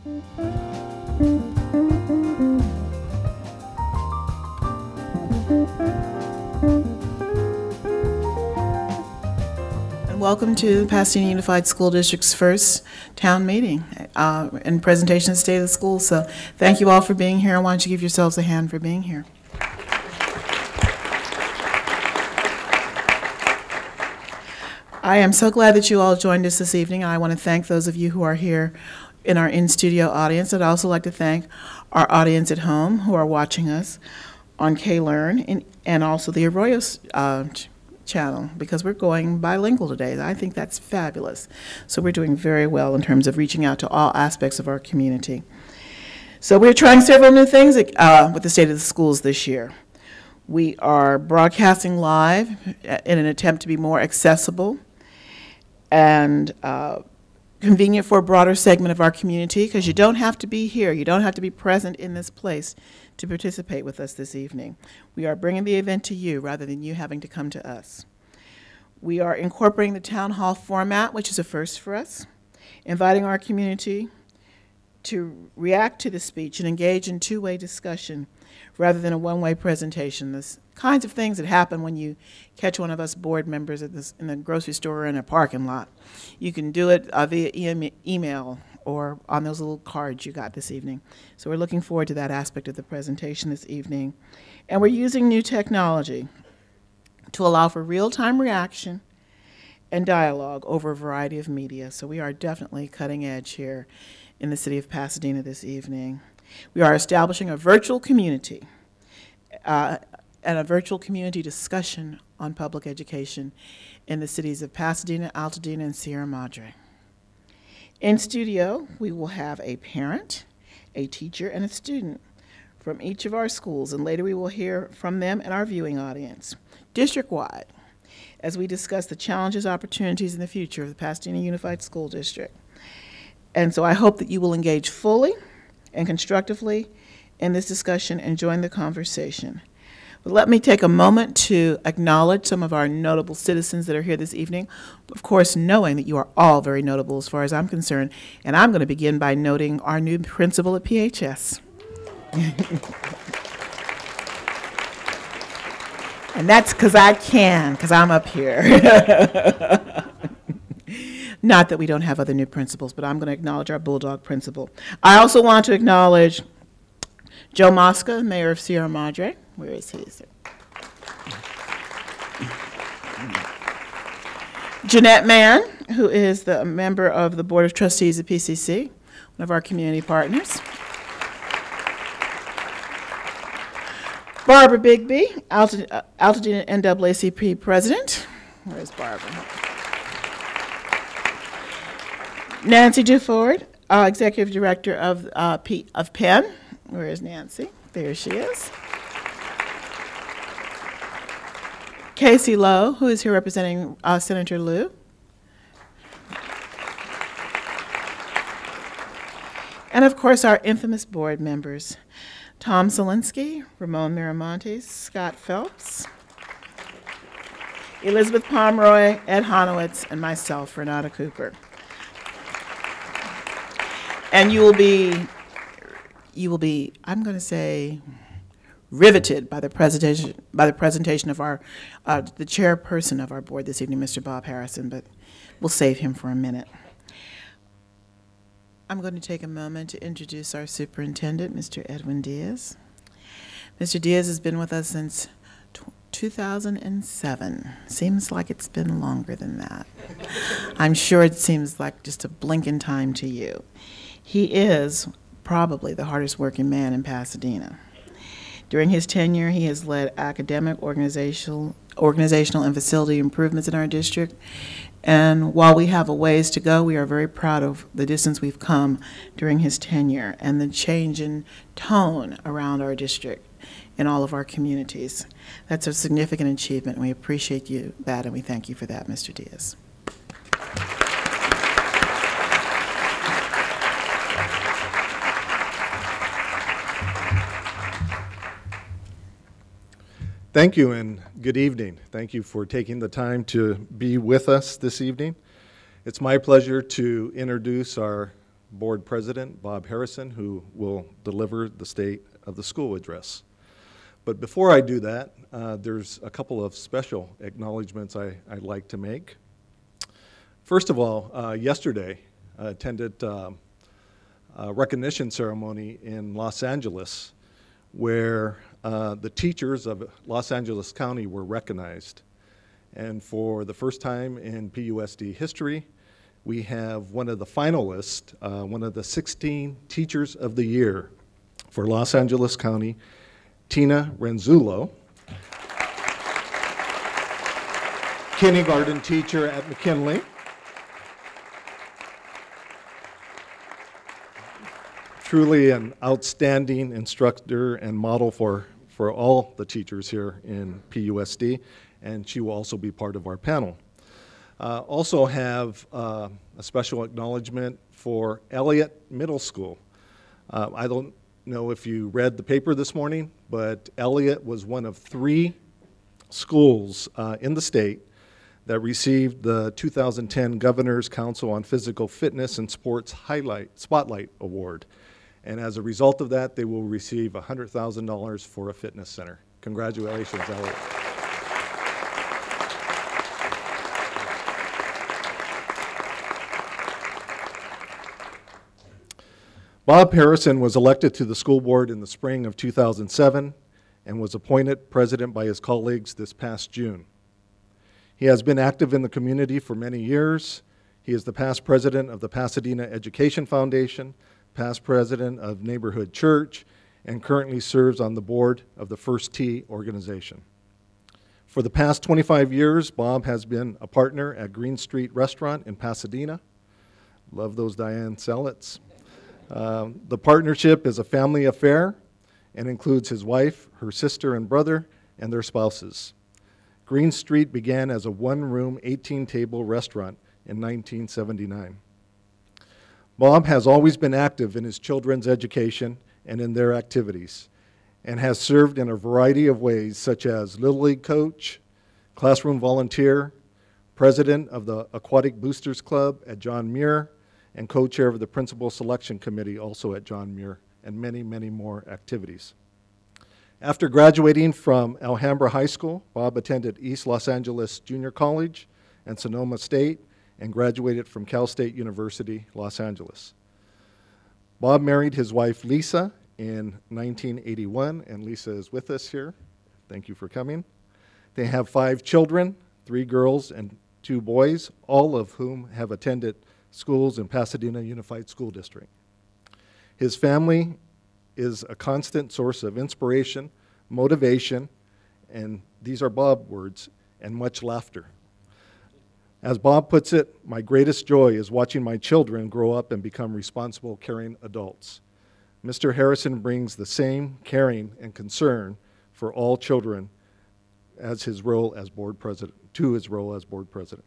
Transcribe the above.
Welcome to Pasadena Unified School District's first town meeting and presentation of the state of the school. So thank you all for being here. Why don't you give yourselves a hand for being here. I am so glad that you all joined us this evening. I want to thank those of you who are here in our in-studio audience. I'd also like to thank our audience at home who are watching us on K-Learn and also the Arroyo channel, because we're going bilingual today. I think that's fabulous. So we're doing very well in terms of reaching out to all aspects of our community. So we're trying several new things with the state of the schools this year. We are broadcasting live in an attempt to be more accessible and convenient for a broader segment of our community, because you don't have to be here. You don't have to be present in this place to participate with us this evening. We are bringing the event to you rather than you having to come to us. We are incorporating the town hall format, which is a first for us, inviting our community to react to the speech and engage in two-way discussion rather than a one-way presentation. The kinds of things that happen when you catch one of us board members in the grocery store or in a parking lot. You can do it via email or on those little cards you got this evening. So we're looking forward to that aspect of the presentation this evening. And we're using new technology to allow for real-time reaction and dialogue over a variety of media. So we are definitely cutting edge here in the city of Pasadena this evening. We are establishing a virtual community and a virtual community discussion on public education in the cities of Pasadena, Altadena, and Sierra Madre. In studio, we will have a parent, a teacher, and a student from each of our schools, and later we will hear from them and our viewing audience, district-wide, as we discuss the challenges, opportunities, and the future of the Pasadena Unified School District. And so I hope that you will engage fully and constructively in this discussion and join the conversation. But let me take a moment to acknowledge some of our notable citizens that are here this evening, of course knowing that you are all very notable as far as I'm concerned. And I'm going to begin by noting our new principal at PHS. And that's because I can, because I'm up here. Not that we don't have other new principals, but I'm going to acknowledge our Bulldog principal. I also want to acknowledge Joe Mosca, mayor of Sierra Madre. Where is he? Jeanette Mann, who is the member of the Board of Trustees at PCC, one of our community partners. Barbara Bigby, Altadena NAACP president. Where is Barbara? Nancy Duford, executive director of Penn. Where is Nancy? There she is. Casey Lowe, who is here representing Senator Liu. And of course, our infamous board members, Tom Solinsky, Ramon Miramontes, Scott Phelps, Elizabeth Pomeroy, Ed Honowitz, and myself, Renatta Cooper. And you will be, I'm going to say, riveted by the presentation of our, the chairperson of our board this evening, Mr. Bob Harrison, but we'll save him for a minute. I'm going to take a moment to introduce our superintendent, Mr. Edwin Diaz. Mr. Diaz has been with us since 2007. Seems like it's been longer than that. I'm sure it seems like just a blink in time to you. He is probably the hardest working man in Pasadena. During his tenure, he has led academic, organizational, and facility improvements in our district. And while we have a ways to go, we are very proud of the distance we've come during his tenure and the change in tone around our district in all of our communities. That's a significant achievement, and we appreciate that, and we thank you for that, Mr. Diaz. Thank you and good evening. Thank you for taking the time to be with us this evening. It's my pleasure to introduce our Board President Bob Harrison, who will deliver the State of the School address. But before I do that, there's a couple of special acknowledgments I'd like to make. First of all, yesterday I attended a recognition ceremony in Los Angeles where the teachers of Los Angeles County were recognized. And for the first time in PUSD history, we have one of the finalists, one of the 16 Teachers of the Year for Los Angeles County, Tina Renzullo, kindergarten teacher at McKinley. Truly an outstanding instructor and model for all the teachers here in PUSD, and she will also be part of our panel. Also have a special acknowledgement for Elliot Middle School. I don't know if you read the paper this morning, but Elliot was one of 3 schools in the state that received the 2010 Governor's Council on Physical Fitness and Sports Spotlight Award. And as a result of that, they will receive $100,000 for a fitness center. Congratulations, Elliot. Bob Harrison was elected to the school board in the spring of 2007 and was appointed president by his colleagues this past June. He has been active in the community for many years. He is the past president of the Pasadena Education Foundation, past president of Neighborhood Church, and currently serves on the board of the First Tee organization. For the past 25 years, Bob has been a partner at Green Street Restaurant in Pasadena. Love those Diane salads. The partnership is a family affair and includes his wife, her sister and brother, and their spouses. Green Street began as a one-room, 18-table restaurant in 1979. Bob has always been active in his children's education and in their activities, and has served in a variety of ways, such as Little League coach, classroom volunteer, president of the Aquatic Boosters Club at John Muir, and co-chair of the Principal Selection Committee also at John Muir, and many, many more activities. After graduating from Alhambra High School, Bob attended East Los Angeles Junior College and Sonoma State, and graduated from Cal State University, Los Angeles. Bob married his wife, Lisa, in 1981, and Lisa is with us here. Thank you for coming. They have 5 children, 3 girls and 2 boys, all of whom have attended schools in Pasadena Unified School District. His family is a constant source of inspiration, motivation, and these are Bob words, and much laughter. As Bob puts it, my greatest joy is watching my children grow up and become responsible, caring adults. Mr. Harrison brings the same caring and concern for all children as his role as board president, to his role as board president.